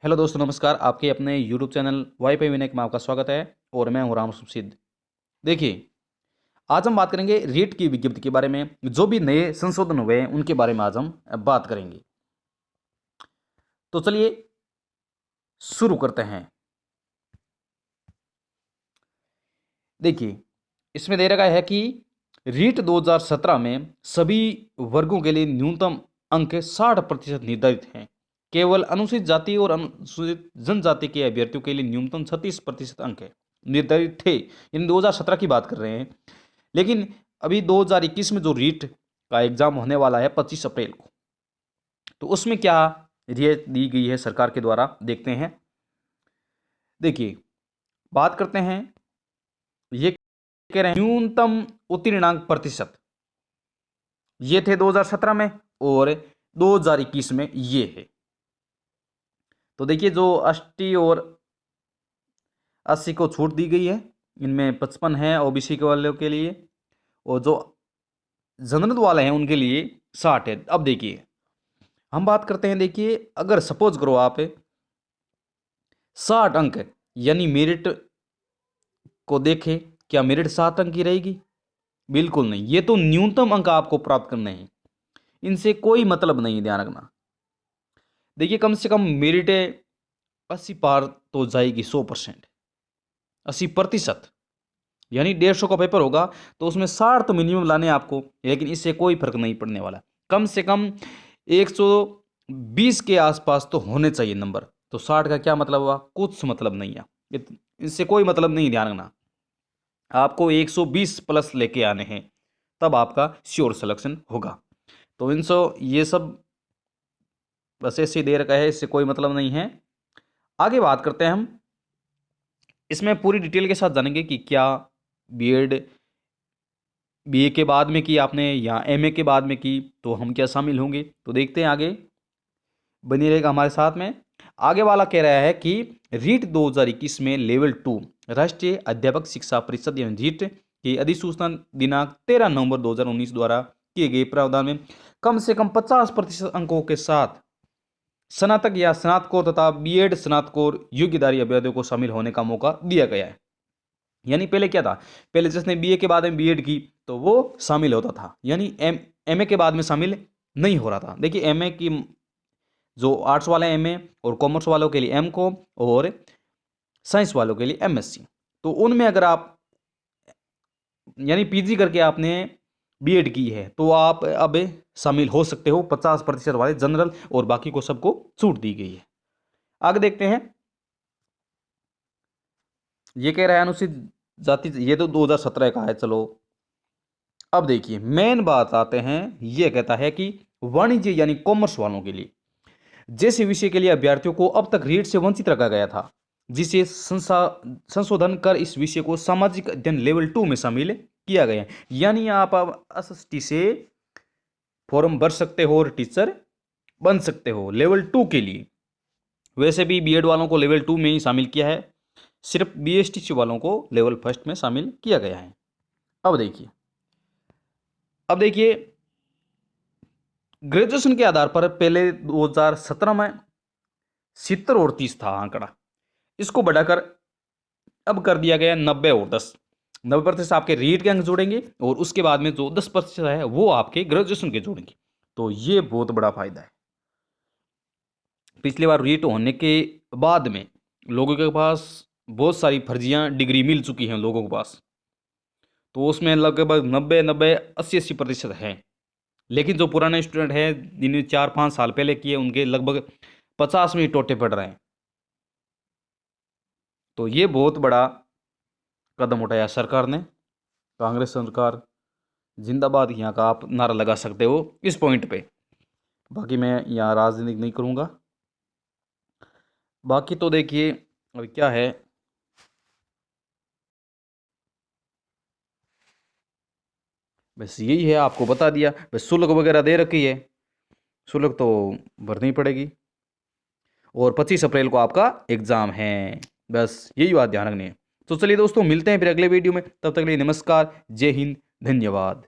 Hello दोस्तों, नमस्कार। आपके अपने यूट्यूब चैनल वाईफाई विनय में आपका स्वागत है और मैं हूं राम सुसिद्ध। देखिए, आज हम बात करेंगे रीट की विज्ञप्ति के बारे में। जो भी नए संशोधन हुए हैं उनके बारे में आज हम बात करेंगे। तो चलिए शुरू करते हैं। देखिए, इसमें दे रखा है कि रीट 2017 में सभी वर्गों के लिए न्यूनतम अंक 60% निर्धारित हैं। केवल अनुसूचित जाति और अनुसूचित जनजाति के अभ्यर्थियों के लिए न्यूनतम 36% अंक निर्धारित थे। इन 2017 की बात कर रहे हैं। लेकिन अभी 2021 में जो रीट का एग्जाम होने वाला है 25 अप्रैल को, तो उसमें क्या रियायत दी गई है सरकार के द्वारा, देखते हैं। देखिए, बात करते हैं। ये कह रहे हैं न्यूनतम उत्तीर्णांक प्रतिशत, ये थे 2017 में और 2021 में ये है। तो देखिए, जो 80 और 80 को छूट दी गई है, इनमें 55 है ओबीसी के वालों के लिए, और जो जनरल वाले हैं उनके लिए 60 है। अब देखिए, हम बात करते हैं। देखिए, अगर सपोज करो आप 60 अंक यानी मेरिट को देखें, क्या मेरिट 7 अंक की रहेगी? बिल्कुल नहीं। ये तो न्यूनतम अंक आपको प्राप्त करने हैं, इनसे कोई मतलब नहीं, ध्यान रखना। देखिए, कम से कम मेरिट 80 पार तो जाएगी, 100%, 80%, यानी 150 का पेपर होगा तो उसमें 60 तो मिनिमम लाने आपको। लेकिन इससे कोई फर्क नहीं पड़ने वाला। कम से कम 120 के आसपास तो होने चाहिए नंबर। तो 60 का क्या मतलब हुआ? कुछ मतलब नहीं है, इससे कोई मतलब नहीं। ध्यान रखना, आपको 120 प्लस लेके आने हैं, तब आपका श्योर सिलेक्शन होगा। तो ये सब बस ऐसे ही दे रखा है, इससे कोई मतलब नहीं है। आगे बात करते हैं हम। इसमें पूरी डिटेल के साथ जानेंगे कि क्या बीएड बीए के बाद में की आपने या एमए के बाद में की, तो हम क्या शामिल होंगे। तो देखते हैं, आगे बनी रहेगा हमारे साथ में। आगे वाला कह रहा है कि रीट 2021 में लेवल 2 राष्ट्रीय अध्यापक शिक्षा परिषद यानी रीट की अधिसूचना दिनांक 13 नवंबर 2019 द्वारा किए गए प्रावधान में कम से कम 50% अंकों के साथ स्नातक या स्नातकोर तथा बीएड स्नातकोर योग्यधारी अभ्यर्थियों को शामिल होने का मौका दिया गया है। यानी पहले क्या था? पहले जिसने बीए के बाद में बीएड की तो वो शामिल होता था, यानी एमए के बाद में शामिल नहीं हो रहा था। देखिए, एमए की जो आर्ट्स वाले एमए और कॉमर्स वालों के लिए एमकॉम और साइंस वालों के लिए एमएससी, तो उनमें अगर आप यानी पीजी करके आपने बीएड की है तो आप अब शामिल हो सकते हो। 50% वाले जनरल और बाकी को सबको छूट दी गई है। आगे देखते हैं। ये कह रहा है अनुसूचित जाति, ये तो 2017 का है। चलो, अब देखिए, मेन बात आते हैं। ये कहता है कि वाणिज्य यानी कॉमर्स वालों के लिए जैसे विषय के लिए अभ्यर्थियों को अब तक रीट से वंचित रखा गया था, जिसे संशोधन कर इस विषय को सामाजिक अध्ययन लेवल 2 में शामिल किया गया है। यानी आप अब एसएसटी से फॉर्म भर सकते हो और टीचर बन सकते हो लेवल 2 के लिए। वैसे भी बीएड वालों को लेवल 2 में ही शामिल किया है, सिर्फ बीएसटीसी वालों को लेवल 1 में शामिल किया गया है। अब देखिए, ग्रेजुएशन के आधार पर पहले 2017 में 70 और 30 था आंकड़ा, इसको बढ़ाकर अब कर दिया गया 90 और 10। 90% आपके रीट के अंक जोड़ेंगे और उसके बाद में जो 10% है वो आपके ग्रेजुएशन के जोड़ेंगे। तो ये बहुत बड़ा फायदा है। पिछली बार रीट होने के बाद में लोगों के पास बहुत सारी फर्जियां डिग्री मिल चुकी हैं लोगों के पास, तो उसमें लगभग 90-80% है। लेकिन जो पुराने स्टूडेंट हैं जिन्हें 4-5 साल पहले किए, उनके लगभग 50 में ही टोटे पड़ रहे हैं। तो ये बहुत बड़ा कदम उठाया सरकार ने। कांग्रेस सरकार जिंदाबाद यहाँ का आप नारा लगा सकते हो इस पॉइंट पे। बाकी मैं यहाँ राजनीति नहीं करूँगा। बाकी तो देखिए, अभी क्या है, बस यही है, आपको बता दिया। बस शुल्क वगैरह दे रखी है, शुल्क तो भरनी पड़ेगी। और 25 अप्रैल को आपका एग्ज़ाम है। बस यही बात ध्यान रखनी है। तो चलिए दोस्तों, मिलते हैं फिर अगले वीडियो में। तब तक के लिए नमस्कार, जय हिंद, धन्यवाद।